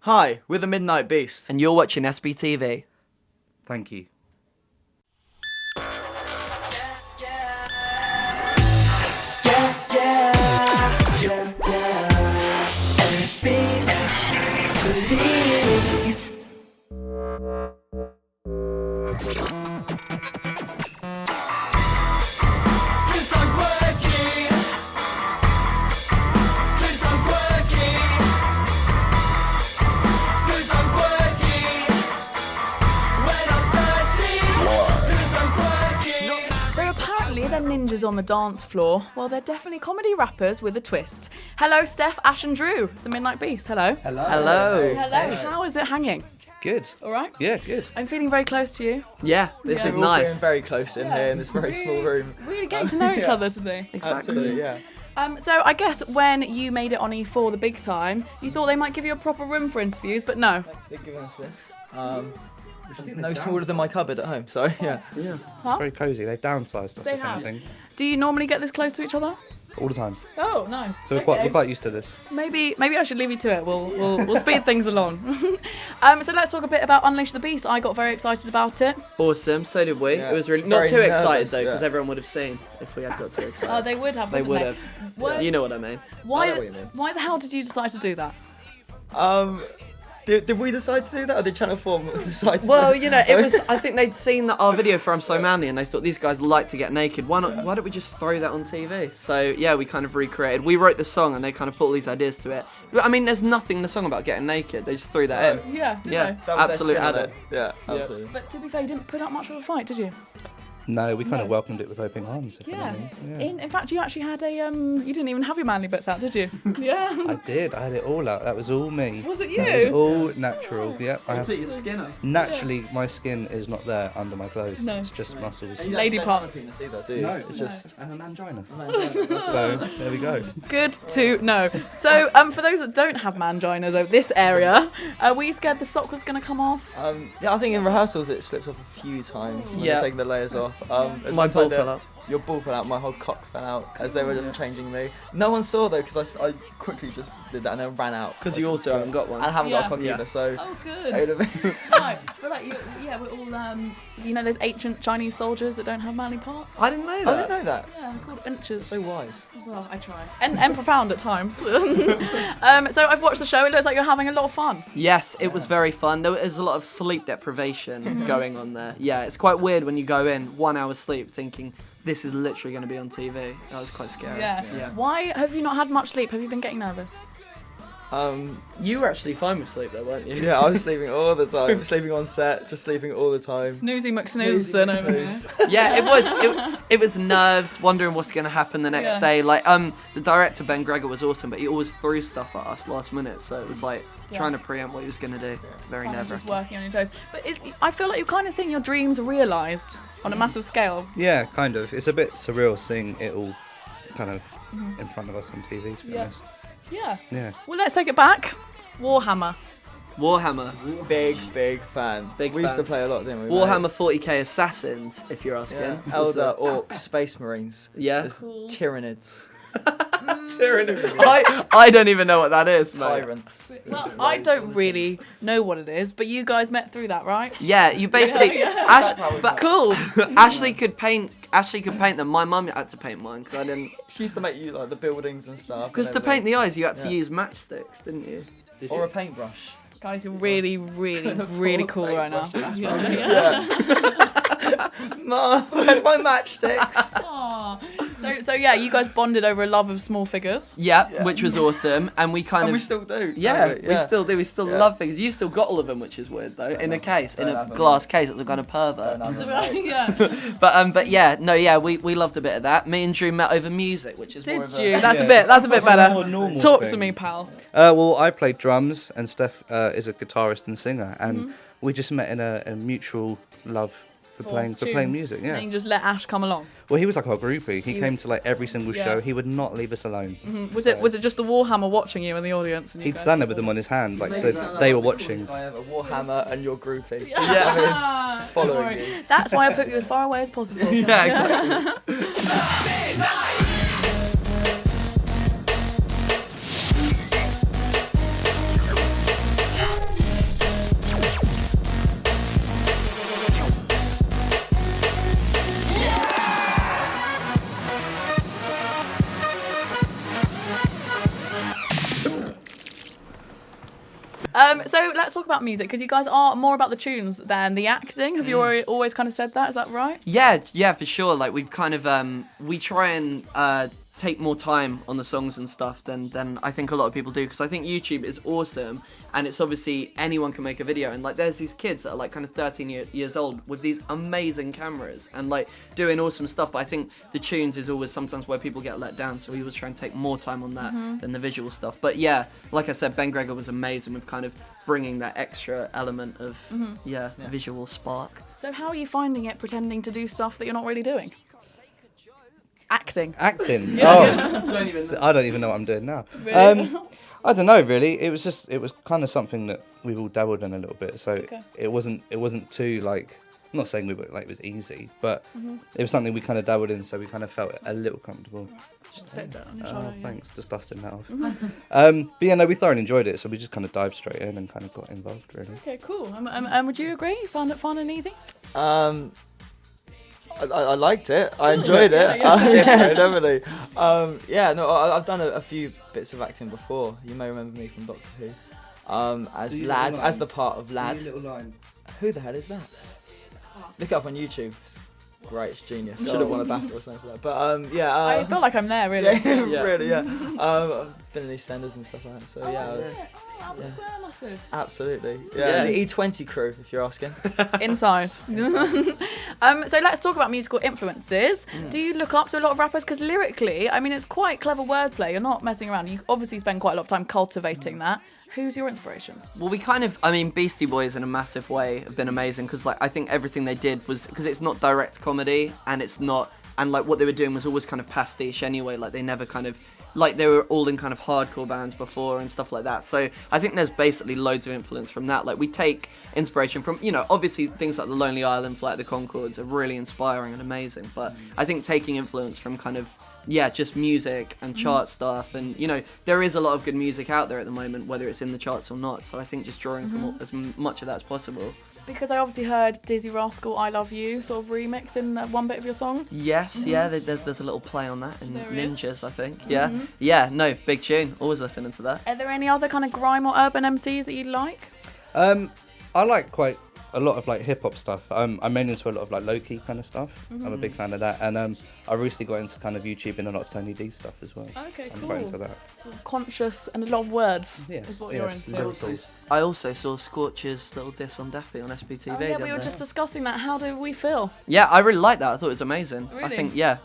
Hi, we're the Midnight Beast. And you're watching SBTV. Thank you. They're ninjas on the dance floor. Well, they're definitely comedy rappers with a twist. Hello, Steph, Ash and Drew. It's the Midnight Beast. Hello. Hello. Hello. How is it hanging? Good. All right? Yeah, good. I'm feeling very close to you. Yeah, this is We're all feeling nice. very close in here in this very small room. Really getting to know each other today. Absolutely, yeah. So I guess when you made it on E4 the big time, you thought they might give you a proper room for interviews, but no. They're giving us this. Which is no smaller than my cupboard at home, so yeah. Huh? Very cosy. They've downsized us, They if have. anything. Do you normally get this close to each other? All the time. Oh, nice. So we're quite used to this. Maybe I should leave you to it. We'll speed things along. So let's talk a bit about Unleash the Beast. I got very excited about it. Awesome, so did we. Yeah. It was really not Very too excited nervous, though, because yeah. everyone would have seen if we had got too excited. Oh, they would have. They wouldn't would have. Why- You know what I mean. Why? I know what you mean. Why the hell did you decide to do that? Did we decide to do that, or did Channel 4 decide to Well, do you know, it was. I think they'd seen our video for I'm So Manly, and they thought these guys like to get naked. Why don't we just throw that on TV? So yeah, we kind of recreated. We wrote the song, and they kind of put all these ideas to it. I mean, there's nothing in the song about getting naked. They just threw that in. Yeah. Did Yeah, they? That was their absolute spin on adder. it. Yeah, absolutely. But to be fair, you didn't put up much of a fight, did you? No, we kind No. of welcomed it with open arms. If Yeah. anything. In fact, you actually had a you didn't even have your manly bits out, did you? Yeah. I did. I had it all out. That was all me. Was it That was you? all natural. Yep. I have, your skin up. naturally, my skin is not there under my clothes. No. It's just muscles. Lady part. Either, do you? It's just. and a mangina. So there we go. Good to know. So, for those that don't have manginas over this area, were you scared the sock was going to come off? Yeah, I think in rehearsals it slipped off a few times when Yeah. they're taking the layers off. There's My one time ball that fell out. Your ball fell out, my whole cock fell out as they were changing me. No one saw though, because I quickly just did that and then ran out. Because you also haven't got one. And I haven't got a cock Yeah. either, so. Oh, it good. would've been- Right, but like, yeah, we're all, you know, those ancient Chinese soldiers that don't have manly parts? I didn't know I that. didn't know that. Yeah, they're called inches. So wise. Well, I try. And profound at times. So I've watched the show. It looks like you're having a lot of fun. Yes, it was very fun. There was a lot of sleep deprivation going on there. Yeah, it's quite weird when you go in 1 hour sleep thinking this is literally going to be on TV. That was quite scary. Yeah. Why have you not had much sleep? Have you been getting nervous? You were actually fine with sleep though, weren't you? Yeah, I was sleeping all the time. Sleeping on set, just sleeping all the time. Snoozy McSnoozson over here. Yeah, it was nerves, wondering what's going to happen the next Yeah. day. Like the director Ben Gregor was awesome, but he always threw stuff at us last minute, so it was like trying to preempt what he was going to do. Very Kind of nerve just working on your toes. But I feel like you're kind of seeing your dreams realised on a massive scale. Yeah, kind of. It's a bit surreal seeing it all kind of in front of us on TV, to be Yeah. honest. Yeah. Yeah. Well, let's take it back. Warhammer. Warhammer. Big fan. Big we used to fan. play a lot, didn't we? Warhammer 40k Assassins, if you're asking. Yeah. Was Elder, it? Orcs, Space Marines. Yeah. There's Cool. Tyranids. I don't even know what that is, mate. Tyrants. Well, I don't really know what it is, but you guys met through that, right? Yeah, you basically Yeah. That's how we met. Cool. Ashley could paint them. My mum had to paint mine because I didn't. She used to make you like the buildings and stuff. Because to paint the eyes, you had to use matchsticks, didn't you? or a paintbrush. Guys, you're really, really, really cool right now. Mum, where's my matchsticks? Aw. So yeah, you guys bonded over a love of small figures. Yeah, which was awesome, and we kind And of. we still do. Yeah, don't we still do. We still Yeah. love things. You still got all of them, which is weird though. In a case, in Don't a have 'em. glass case, it was kind of pervert. Don't have 'em. Yeah. But yeah, we loved a bit of that. Me and Drew met over music, which is more Did of a. you? That's Yeah, a bit. That's a bit that's a better. more normal Talk to thing. me, pal. Well, I played drums, and Steph is a guitarist and singer, and we just met in a mutual love for playing tunes. music. And Yeah. then you just let Ash come along. Well, he was like our groupie. He He- came to like every single Yeah. show. He would not leave us alone. Was it just the Warhammer watching you in the audience? And you He'd guys stand there with them on his hand, like so Maybe they were that's watching. I have a Warhammer and your groupie. Yeah. following Don't worry. you. That's why I put you as far away as possible. Yeah, exactly. So let's talk about music, because you guys are more about the tunes than the acting. Have you always kind of said that? Is that right? Yeah, for sure. Like we've kind of we try and take more time on the songs and stuff than I think a lot of people do, because I think YouTube is awesome, and it's obviously anyone can make a video, and like there's these kids that are like kind of 13 years old with these amazing cameras and like doing awesome stuff, but I think the tunes is always sometimes where people get let down, so we always try and take more time on that than the visual stuff. But yeah, like I said, Ben Gregor was amazing with kind of bringing that extra element of visual spark. So how are you finding it pretending to do stuff that you're not really doing? Acting. Acting. Yeah. Oh, I don't even know what I'm doing now. Really? I don't know really. It was kind of something that we've all dabbled in a little bit. So it wasn't too like, I'm not saying we were like it was easy, but it was something we kind of dabbled in, so we kind of felt a little comfortable. Just a bit down on your shoulder, Thanks, just dusting that off. But yeah, no, we thoroughly enjoyed it, so we just kind of dived straight in and kind of got involved really. Okay, cool. Would you agree? You found it fun and easy? I liked it. I enjoyed it. Yeah, definitely. I've done a few bits of acting before. You may remember me from Doctor Who. As Lad, as the part of Lad. Who the hell is that? Look it up on YouTube. It's great, it's genius. Should have won a BAFTA or something for that. But I feel like I'm there, really. Yeah, really, yeah. I've been in EastEnders and stuff like that. So Albert Square, massive. Absolutely. Yeah. The E20 crew, if you're asking. Inside. So let's talk about musical influences. Do you look up to a lot of rappers? Because lyrically, I mean, it's quite clever wordplay. You're not messing around. You obviously spend quite a lot of time cultivating that. Who's your inspirations? Well, Beastie Boys in a massive way have been amazing, because like I think everything they did was, because it's not direct comedy, and it's not, and like what they were doing was always kind of pastiche anyway. Like they never kind of, like they were all in kind of hardcore bands before and stuff like that. So I think there's basically loads of influence from that. Like we take inspiration from, obviously things like The Lonely Island, Flight of the Conchords are really inspiring and amazing. But I think taking influence from kind of, just music and chart stuff, and there is a lot of good music out there at the moment, whether it's in the charts or not. So I think just drawing from as much of that as possible. Because I obviously heard Dizzy Rascal, I Love You sort of remix in one bit of your songs. Yes, there's a little play on that in Ninjas, I think. Big tune. Always listening to that. Are there any other kind of grime or urban MCs that you like? I like quite a lot of like hip hop stuff. I'm mainly into a lot of like low key kind of stuff. I'm a big fan of that, and I recently got into kind of YouTube and a lot of Tony D stuff as well. Okay, I'm cool. quite into that. Conscious and a lot of words Yes, is what you're into. lyricals. I also saw Scorch's little diss on Daffy on SBTV. Oh yeah, we were just discussing that. How do we feel? Yeah, I really liked that. I thought it was amazing. Really? I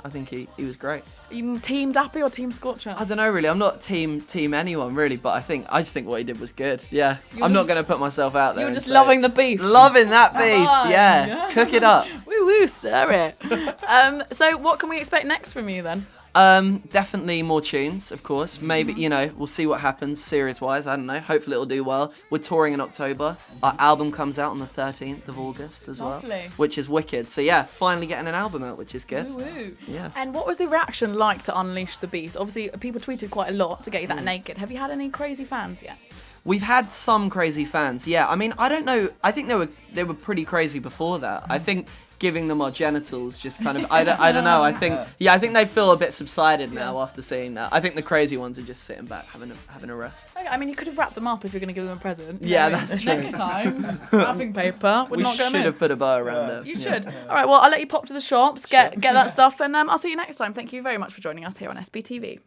think he was great. Are you team Dappy or team Scorcher? I don't know really. I'm not team anyone really, but I just think what he did was good. Yeah, I'm not going to put myself out there. You were just loving the beef. Loving that beef. Yeah, cook it up. Woo woo, stir it. So what can we expect next from you then? Definitely more tunes, of course. Maybe, we'll see what happens series-wise. I don't know. Hopefully it'll do well. We're touring in October. Our album comes out on the 13th of August as well, which is wicked. So yeah, finally getting an album out, which is good. Woo woo. Yeah. And what was the reaction like to Unleash the Beast? Obviously, people tweeted quite a lot to get you that naked. Have you had any crazy fans yet? We've had some crazy fans. Yeah, I mean, I don't know. I think they were pretty crazy before that. I think giving them our genitals just kind of, I don't know. I think they feel a bit subsided now after seeing that. I think the crazy ones are just sitting back having a rest. Okay, I mean, you could have wrapped them up if you're going to give them a present. Yeah, that's true. Next time, wrapping paper would not go We should have put a bow around it. You should. All right, well, I'll let you pop to the shops, get that stuff, and I'll see you next time. Thank you very much for joining us here on SBTV.